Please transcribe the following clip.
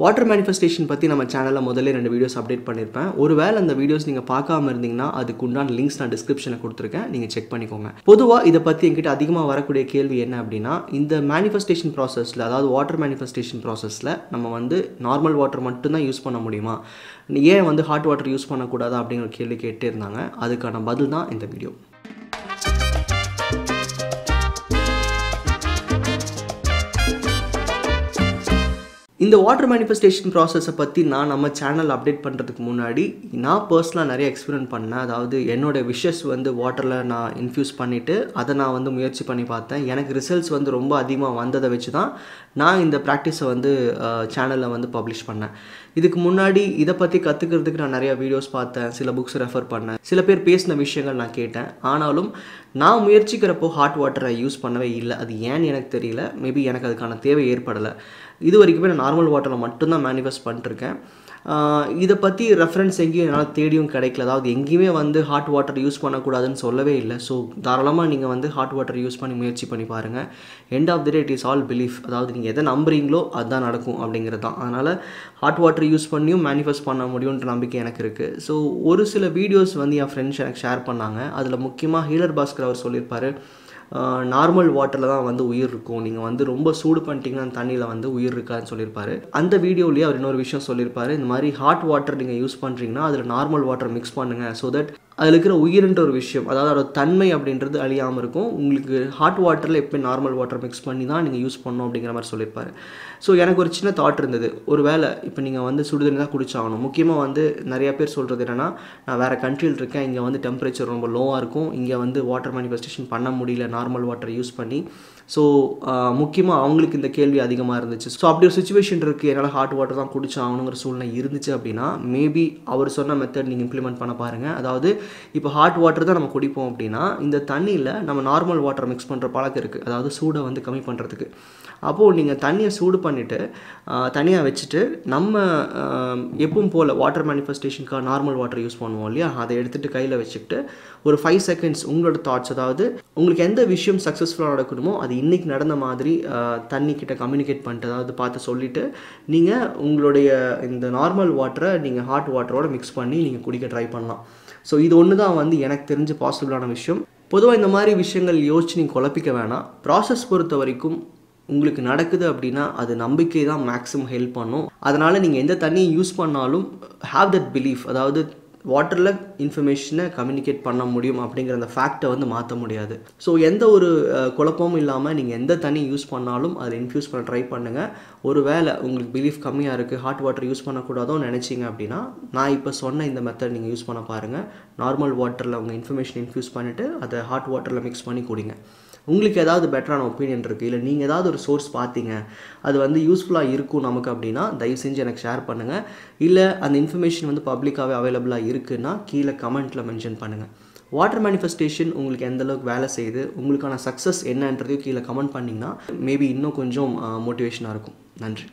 Water manifestation பற்றி நம்ம சேனலில் முதல்ல 2 வீடியோஸ் அப்டேட் பண்ணியிருப்பேன். ஒருவேளை அந்த வீடியோஸ் நீங்கள் பார்க்காம இருந்தீங்கன்னா அதுக்கு உண்டான லிங்க்ஸ் நான் டிஸ்கிரிப்ஷனில் கொடுத்துருக்கேன், நீங்கள் செக் பண்ணிக்கோங்க. பொதுவாக இதை பற்றி என்கிட்ட அதிகமாக வரக்கூடிய கேள்வி என்ன அப்படின்னா, இந்த மேனிஃபெஸ்டேஷன் ப்ராசஸில், அதாவது வாட்டர் மேனிஃபெஸ்டேஷன் ப்ராசஸில் நம்ம வந்து நார்மல் வாட்டர் மட்டும்தான் யூஸ் பண்ண முடியுமா, ஏன் வந்து ஹாட் வாட்டர் யூஸ் பண்ணக்கூடாதா அப்படிங்கிற கேள்வி கேட்டே இருந்தாங்க. அதுக்கான பதில் தான் இந்த வீடியோ. இந்த வாட்டர் மேனிஃபெஸ்டேஷன் ப்ராசஸை பற்றி நான் நம்ம சேனல் அப்டேட் பண்ணுறதுக்கு முன்னாடி நான் பர்சனலாக நிறைய எக்ஸ்பீரியன்ஸ் பண்ணேன். அதாவது என்னோடய விஷஸ் வந்து வாட்டரில் நான் இன்ஃப்யூஸ் பண்ணிவிட்டு அதை நான் வந்து முயற்சி பண்ணி பார்த்தேன். எனக்கு ரிசல்ட்ஸ் வந்து ரொம்ப அதிகமாக வந்ததை வச்சு தான் நான் இந்த ப்ராக்டிஸை வந்து சேனலில் வந்து பப்ளிஷ் பண்ணேன். இதுக்கு முன்னாடி இதை பற்றி கற்றுக்கிறதுக்கு நான் நிறையா வீடியோஸ் பார்த்தேன், சில புக்ஸ் ரெஃபர் பண்ணேன், சில பேர் பேசின விஷயங்கள் நான் கேட்டேன். ஆனாலும் நான் முயற்சிக்கிறப்போ ஹாட் வாட்டரை யூஸ் பண்ணவே இல்லை. அது ஏன்னு எனக்கு தெரியல. மேபி எனக்கு அதுக்கான தேவை ஏற்படலை. இது வரைக்குமே நான் நார்மல் வாட்டரில் மட்டும்தான் மேனிஃபெஸ்ட் பண்ணிட்டுருக்கேன். இதை பற்றி ரெஃபரன்ஸ் எங்கேயும் என்னால் தேடியும் கிடைக்கல. அதாவது எங்கேயுமே வந்து ஹாட் வாட்டர் யூஸ் பண்ணக்கூடாதுன்னு சொல்லவே இல்லை. ஸோ தாராளமாக நீங்கள் வந்து ஹாட் வாட்டர் யூஸ் பண்ணி முயற்சி பண்ணி பாருங்கள். End of the day it is all belief. அதாவது நீங்கள் எதை நம்புறீங்களோ அதுதான் நடக்கும் அப்படிங்கிறது தான். அதனால் ஹாட் வாட்டர் யூஸ் பண்ணியும் மேனிஃபெஸ்ட் பண்ண முடியுன்ற நம்பிக்கை எனக்கு இருக்குது. ஸோ ஒரு சில வீடியோஸ் வந்து என் ஃப்ரெண்ட்ஸ் எனக்கு ஷேர் பண்ணாங்க. அதில் முக்கியமாக ஹீலர் பாஸ்கர் அவர் சொல்லியிருப்பார், நார்மல் வாட்டரில் தான் வந்து உயிர் இருக்கும், நீங்கள் வந்து ரொம்ப சூடு பண்ணிட்டீங்கன்னா அந்த தண்ணியில் வந்து உயிர் இருக்காதுன்னு சொல்லியிருப்பார். அந்த வீடியோலேயே அவர் இன்னொரு விஷயம் சொல்லியிருப்பார், இந்த மாதிரி ஹாட் வாட்டர் நீங்கள் யூஸ் பண்ணுறீங்கன்னா அதில் நார்மல் வாட்டர் மிக்ஸ் பண்ணுங்கள், ஸோ தட் அதில் இருக்கிற உயிர்ன்ற ஒரு விஷயம், அதாவது அதோட தன்மை அப்படின்றது அழியாமல் இருக்கும். உங்களுக்கு ஹாட் வாட்டரில் எப்போ நார்மல் வாட்டர் மிக்ஸ் பண்ணி தான் நீங்கள் யூஸ் பண்ணணும் அப்படிங்கிற மாதிரி சொல்லியிருப்பார். ஸோ எனக்கு ஒரு சின்ன தாட் இருந்தது, ஒரு வேளை இப்போ நீங்கள் வந்து சுடுதண்ணி தான் குடிச்சாகணும். முக்கியமாக வந்து நிறையா பேர் சொல்கிறது என்னென்னா, நான் வேறு கண்ட்ரியில் இருக்கேன், இங்கே வந்து டெம்பரேச்சர் ரொம்ப லோவாக இருக்கும், இங்கே வந்து வாட்டர் மேனிஃபெஸ்டேஷன் பண்ண முடியல நார்மல் வாட்டர் யூஸ் பண்ணி. ஸோ முக்கியமாக அவங்களுக்கு இந்த கேள்வி அதிகமாக இருந்துச்சு. ஸோ அப்படி ஒரு சுச்சுவேஷன் இருக்குது, என்னால் ஹாட் வாட்டர் தான் குடிச்சாகணுங்கிற சூழ்நிலை இருந்துச்சு அப்படின்னா மேபி அவர் சொன்ன மெத்தட் நீங்கள் இம்ப்ளிமெண்ட் பண்ண பாருங்கள். அதாவது இப்போ ஹாட் வாட்டர் தான் நம்ம குடிப்போம் அப்படின்னா இந்த தண்ணியில் நம்ம நார்மல் வாட்டர் மிக்ஸ் பண்ணுற பழக்கம் இருக்குது, அதாவது சூடை வந்து கம்மி பண்ணுறதுக்கு. அப்போது நீங்கள் தண்ணியை சூடு பண்ணிவிட்டு தனியாக வச்சுட்டு நம்ம எப்பவும் போல் வாட்டர் மேனிஃபெஸ்டேஷனுக்காக நார்மல் வாட்டர் யூஸ் பண்ணுவோம் இல்லையா, அதை எடுத்துகிட்டு கையில் வச்சுக்கிட்டு ஒரு 5 செகண்ட்ஸ் உங்களோட தாட்ஸ், அதாவது உங்களுக்கு எந்த விஷயம் சக்ஸஸ்ஃபுல்லாக நடக்கணுமோ அது இன்றைக்கி நடந்த மாதிரி தண்ணிக்கிட்ட கம்யூனிகேட் பண்ணிட்டு, அதாவது பார்த்து சொல்லிவிட்டு நீங்கள் உங்களுடைய இந்த நார்மல் வாட்டரை நீங்கள் ஹாட் வாட்டரோட மிக்ஸ் பண்ணி நீங்கள் குடிக்க ட்ரை பண்ணலாம். ஸோ இது ஒன்று தான் வந்து எனக்கு தெரிஞ்ச பாசிபிளான விஷயம். பொதுவாக இந்த மாதிரி விஷயங்கள் யோசிச்சு நீங்கள் குழப்பிக்க வேணாம். ப்ராசஸ் பொறுத்த வரைக்கும் உங்களுக்கு நடக்குது அப்படின்னா அது நம்பிக்கை தான் மேக்ஸிமம் ஹெல்ப் பண்ணும். அதனால் நீங்கள் எந்த தண்ணியை யூஸ் பண்ணாலும் ஹாவ் தட் பிலீஃப், அதாவது வாட்டரில் இன்ஃபர்மேஷனை கம்யூனிகேட் பண்ண முடியும் அப்படிங்கிற அந்த ஃபேக்டை வந்து மாற்ற முடியாது. ஸோ எந்த ஒரு குழப்பமும் இல்லாமல் நீங்கள் எந்த தண்ணி யூஸ் பண்ணாலும் அதில் இன்ஃப்யூஸ் பண்ண ட்ரை பண்ணுங்கள். ஒரு வேளை உங்களுக்கு பிலீஃப் கம்மியாக இருக்குது, ஹாட் வாட்டர் யூஸ் பண்ணக்கூடாதோன்னு நினச்சிங்க அப்படின்னா நான் இப்போ சொன்ன இந்த மெத்தட் நீங்கள் யூஸ் பண்ண பாருங்கள். நார்மல் வாட்டரில் உங்கள் இன்ஃபர்மேஷன் இன்ஃப்யூஸ் பண்ணிவிட்டு அதை ஹாட் வாட்டரில் மிக்ஸ் பண்ணி குடிங்க. உங்களுக்கு ஏதாவது பெட்டரான ஒப்பீனியன் இருக்குது, இல்லை நீங்கள் ஏதாவது ஒரு சோர்ஸ் பார்த்தீங்க அது வந்து யூஸ்ஃபுல்லாக இருக்கும் நமக்கு அப்படின்னா தயவு செஞ்சு எனக்கு ஷேர் பண்ணுங்கள். இல்லை அந்த இன்ஃபர்மேஷன் வந்து பப்ளிக்காகவே அவைலபிளாக இருக்குன்னா கீழே கமெண்ட்டில் மென்ஷன் பண்ணுங்கள். வாட்டர் மேனிஃபெஸ்டேஷன் உங்களுக்கு எந்தளவுக்கு வேலை செய்யுது, உங்களுக்கான சக்ஸஸ் என்னன்றதையும் கீழே கமெண்ட் பண்ணிங்கன்னா மேபி இன்னும் கொஞ்சம் மோட்டிவேஷனாக இருக்கும். நன்றி.